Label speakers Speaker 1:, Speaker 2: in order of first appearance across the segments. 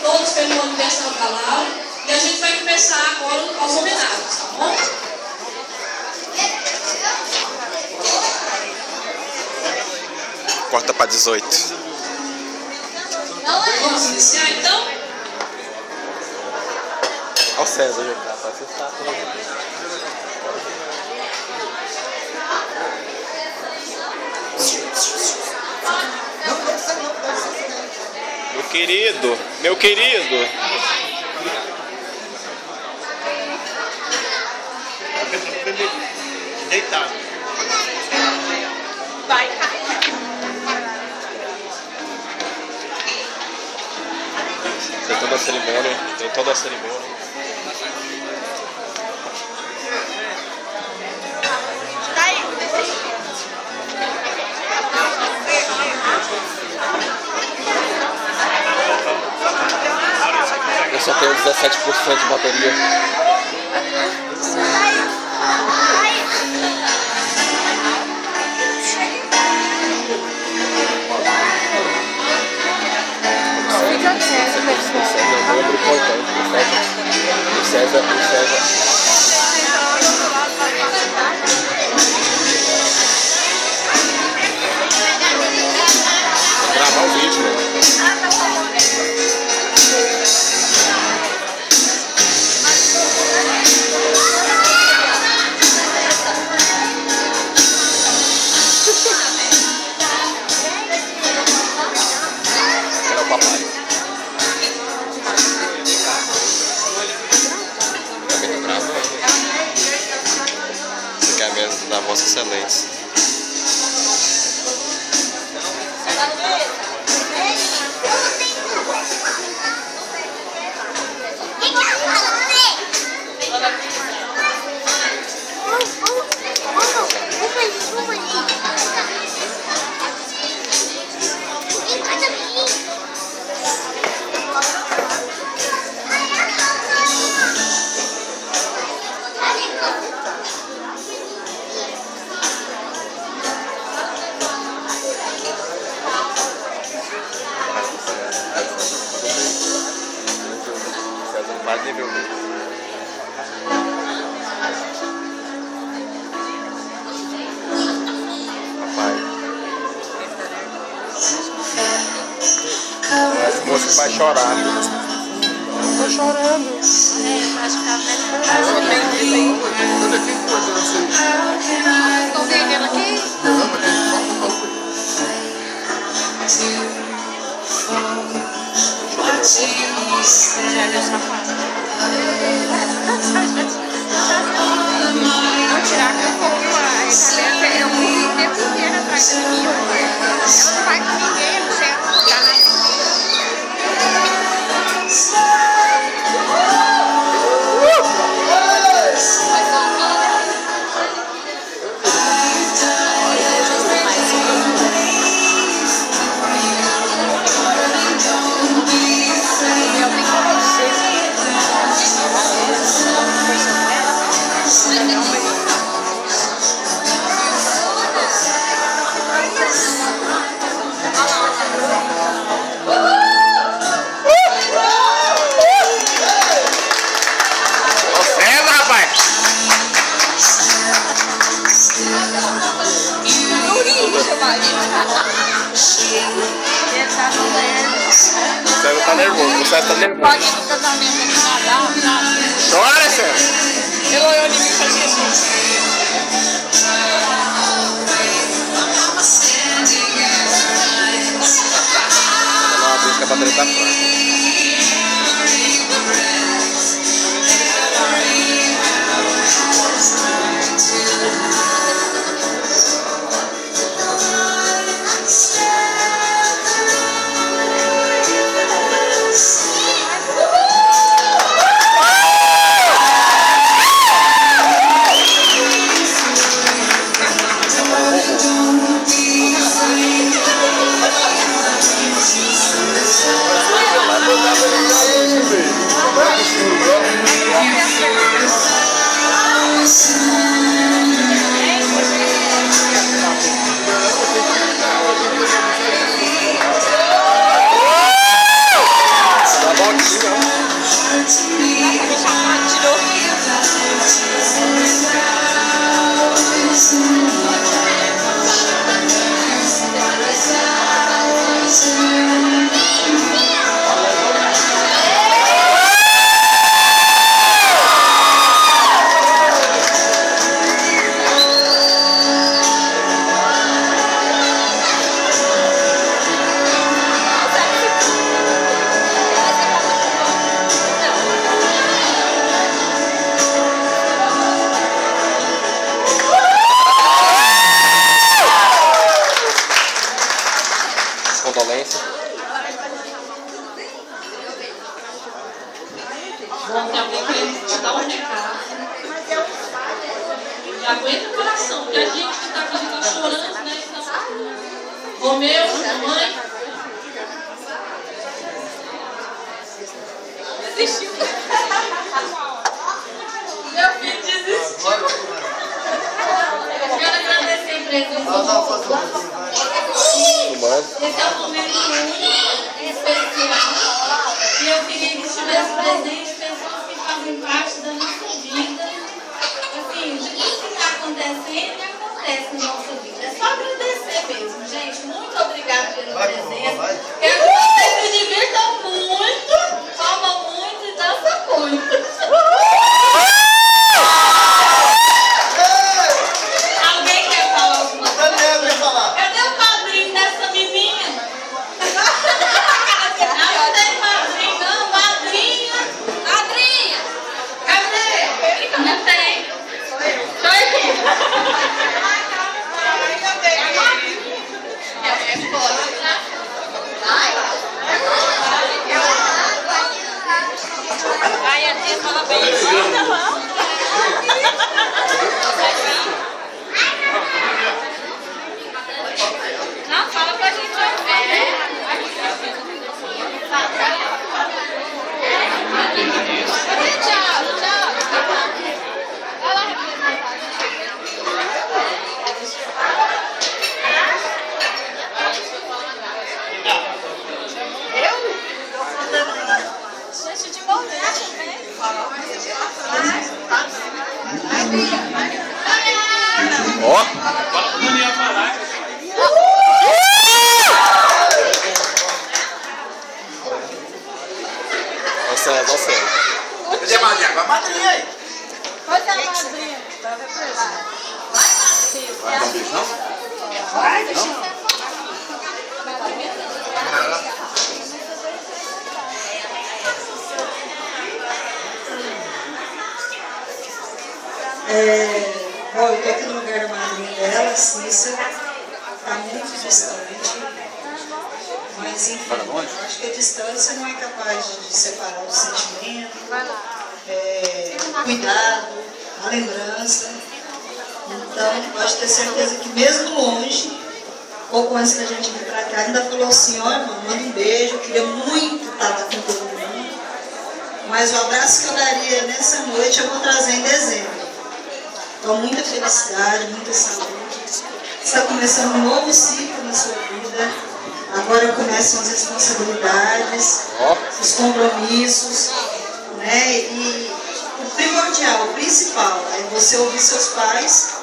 Speaker 1: Todos pelo aniversário da Laura. E a gente vai começar agora as homenagens, tá bom?
Speaker 2: Corta para 18.
Speaker 1: Vamos iniciar então?
Speaker 2: Olha o César já tá, pode estar tudo. Meu querido.
Speaker 3: Deitado.
Speaker 4: Vai cair.
Speaker 2: Tem toda a cerimônia. Eu só tenho 17% de bateria. O César. Gravar o vídeo. Era o papai. Também não grava. Você quer mesmo da Vossa Excelência. Mais nível mesmo. Papai. Essa moça vai chorar. Tô chorando.
Speaker 4: Acho que tá vendo. Estão vendendo aqui? Já deu safado. Vou tirar que eu vou uma excelente. Eu fui o tempo inteiro atrás da menina. Ela não vai com ninguém, não sei lugar, né?
Speaker 2: O César tá nervoso,
Speaker 4: Pode ir no casamento aqui nadar.
Speaker 2: Chora, César!
Speaker 4: Ele olhou em mim e fazia assim.
Speaker 2: Não, a música pra dentro da frente.
Speaker 1: E aguenta o coração, porque a gente que está aqui está chorando, né? Então, Romeu, mamãe. Desistiu. Meu filho desistiu. Quero agradecer a empresa. Esse é um momento único, especial. E eu queria que estivesse presente pessoas que fazem parte da nossa vida. Assim, tudo que está acontecendo e acontece na nossa vida. É só agradecer mesmo, gente. Muito obrigada pela presença. Quero que vocês se divirtam muito, comam muito e dançam muito. Alguém quer falar alguma coisa? Cadê o padrinho dessa menina? Não tem padrinho, não. Madrinha. Madrinha. Cadê? Não tem. Sou eu. Ai, a tia fala bem. Não, fala pra gente ouvir. Tchau, tchau. Vai lá, gente, de bobeira também.
Speaker 2: Ó. Nossa,
Speaker 3: Cadê a madrinha? Vai a madrinha aí.
Speaker 4: Pode ser a madrinha. Vai ver presente.
Speaker 3: Vai dar um beijo, não?
Speaker 4: Vai,
Speaker 5: Bom, eu estou aqui no lugar da madrinha dela, Cícera, está muito distante, mas enfim, acho que a distância não é capaz de separar o sentimento, cuidado, a lembrança. Então, pode ter certeza que mesmo longe, pouco antes da gente vir para cá, ainda falou assim, ó, irmão, manda um beijo, eu queria muito estar com todo mundo, mas o abraço que eu daria nessa noite eu vou trazer em dezembro. Então, muita felicidade, muita saúde. Está começando um novo ciclo na sua vida. Agora começam as responsabilidades, os compromissos, né? E o primordial, o principal, é você ouvir seus pais,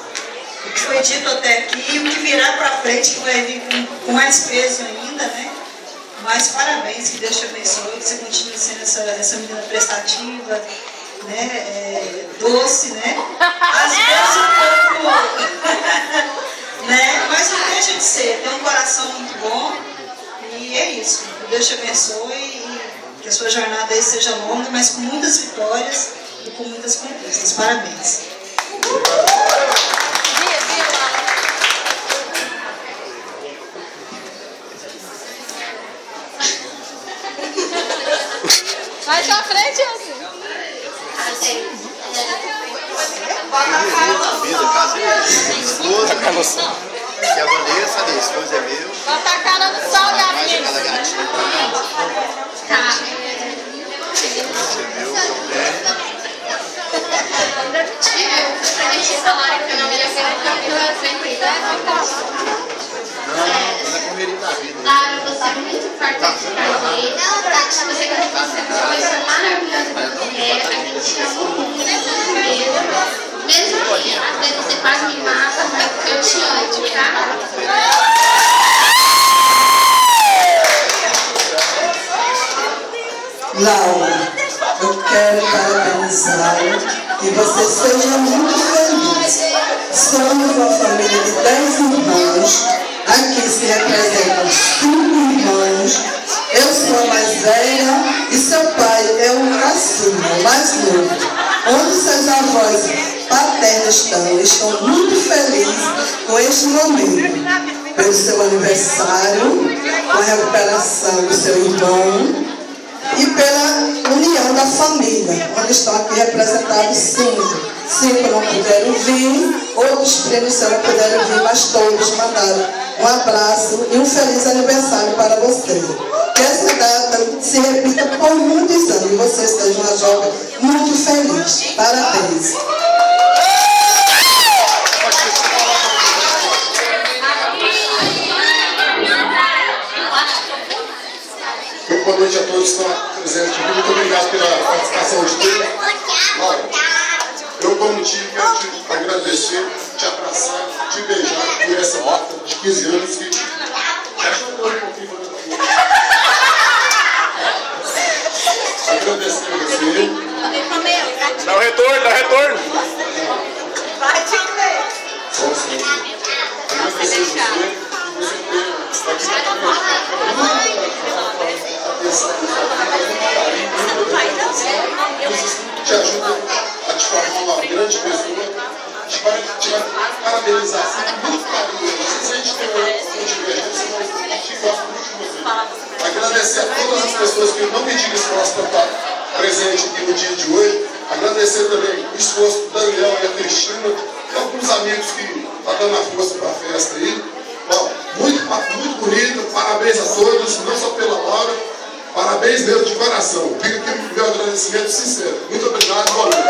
Speaker 5: o que foi dito até aqui, e o que virá para frente, que vai vir com mais peso ainda, né? Mas parabéns, que Deus te abençoe, que você continue sendo essa menina prestativa, né, doce, né, às vezes um pouco, né, mas não deixa de ser, tem um coração muito bom, e é isso, que Deus te abençoe, e que a sua jornada aí seja longa, mas com muitas vitórias e com muitas conquistas. Parabéns.
Speaker 4: Vai pra frente, assim.
Speaker 3: Esposa, que a Vanessa, a esposa é meu.
Speaker 4: Bota a cara no sol e a vida.
Speaker 3: Tá. Não, é correria da vida.
Speaker 6: Claro, você é muito importante pra mim. Tati, você que você foi maravilhosa pra você. A gente ama muito mesmo que às vezes você quase me mata, mas eu te amo, tá?
Speaker 7: Laura, eu quero parabenizá-la e você seja muito feliz. Somos uma família de 10 irmãos. Aqui se representam 5 irmãos. Eu sou a mais velha e seu pai é o caçula, o mais novo. Onde seus avós paternos estão muito felizes com este momento. Pelo seu aniversário, com a recuperação do seu irmão. e pela união da família, onde estão aqui representados 5. 5 não puderam vir, outros primos não puderam vir, mas todos mandaram um abraço e um feliz aniversário para você. Que essa data se repita por muitos anos e você seja uma jovem muito feliz. Parabéns.
Speaker 3: Boa noite a todos que estão presentes aqui. Muito obrigado pela participação de todos. Olha, eu, como tio, quero te agradecer, te abraçar, te beijar por essa data de 15 anos que ajudou um pouquinho. Agradecer a você.
Speaker 2: Dá o retorno, dá o retorno.
Speaker 3: Vai te ver. Agradecer a você. Você te ajuda a te formar uma grande pessoa, te vai parabenizar, muito carinho. Não sei se a gente tem uma divergência, mas a gente gosta muito de você. Agradecer a todas as pessoas que não pediram esforço para estar presente aqui no dia de hoje. Agradecer também o esforço do Daniel e a Cristina e alguns amigos que estão dando a força para a festa aí. Muito bonito, parabéns a todos, não só pela hora, parabéns mesmo de coração. Fica aqui o meu agradecimento sincero. Muito obrigado, boa noite.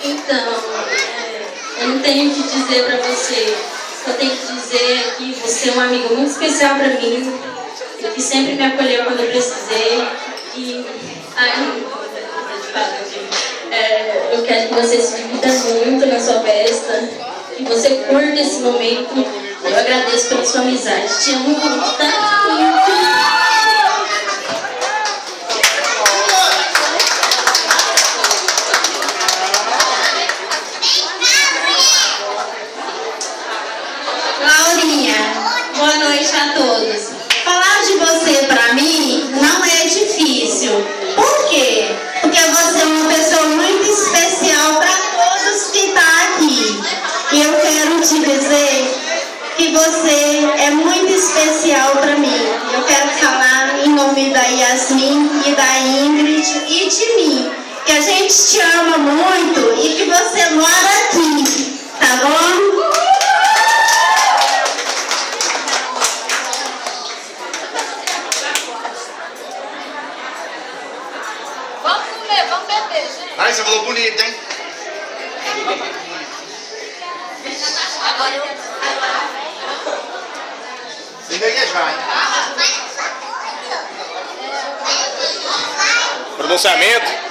Speaker 1: Então, eu não tenho o que dizer pra você. Eu tenho que dizer é que você é um amigo muito especial pra mim, que sempre me acolheu quando eu precisei. E eu quero que você se divirta muito na sua festa, que você curta esse momento. Eu agradeço pela sua amizade. Te amo muito, tanto, muito.
Speaker 8: Boa noite a todos. Falar de você pra mim não é difícil. Por quê? Porque você é uma pessoa muito especial para todos que estão aqui. E eu quero te dizer que você é muito especial para mim. Eu quero falar em nome da Yasmin e da Ingrid e de mim, que a gente te ama muito e que você mora aqui, tá bom?
Speaker 6: Vamos beber, gente.
Speaker 3: Aí você falou bonito, hein?
Speaker 6: Agora eu...
Speaker 3: Sem gaguejar, hein?
Speaker 2: Pronunciamento.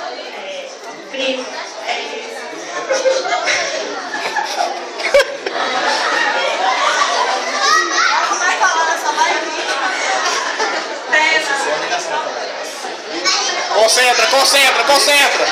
Speaker 2: Concentra, concentra, concentra.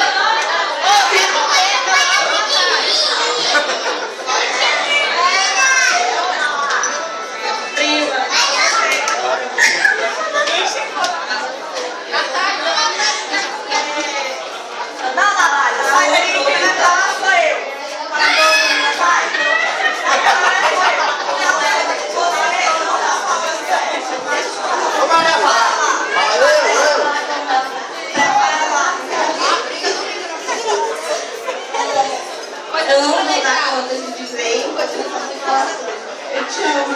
Speaker 5: Eu não vou dar conta de dizer, eu te amo.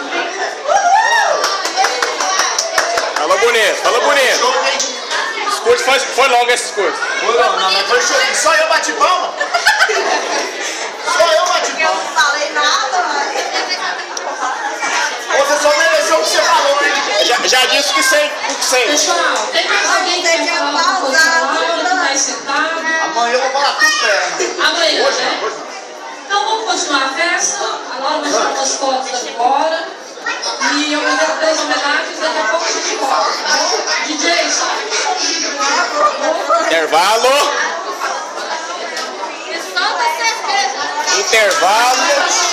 Speaker 2: Fala bonito, fala bonito. Esse curso foi longo, esse curso.
Speaker 3: Não, mas foi show. Só eu bati palma. Só eu bati
Speaker 5: Eu
Speaker 3: palma.
Speaker 5: não falei nada, mas...
Speaker 3: Você só mereceu o que você falou, hein?
Speaker 2: Já disse o que sei.
Speaker 1: Pessoal, tem mais alguém que quer falar um pouquinho que vai sentar?
Speaker 3: Amanhã eu vou falar tudo perto.
Speaker 1: Amanhã,
Speaker 3: Hoje
Speaker 1: né?
Speaker 3: não, hoje não.
Speaker 1: Então vamos continuar a festa. Agora vai tirar umas fotos aqui fora. E eu vou fazer 3 homenagens, daqui a pouco a gente volta, tá bom? DJ, só um somzinho pra mim.
Speaker 2: Intervalo.
Speaker 6: Solta a cerveja.
Speaker 2: Intervalo.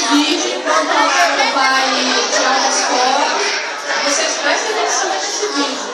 Speaker 1: Vídeo, enquanto a Laura vai tirar as fotos, vocês prestem atenção nesse vídeo.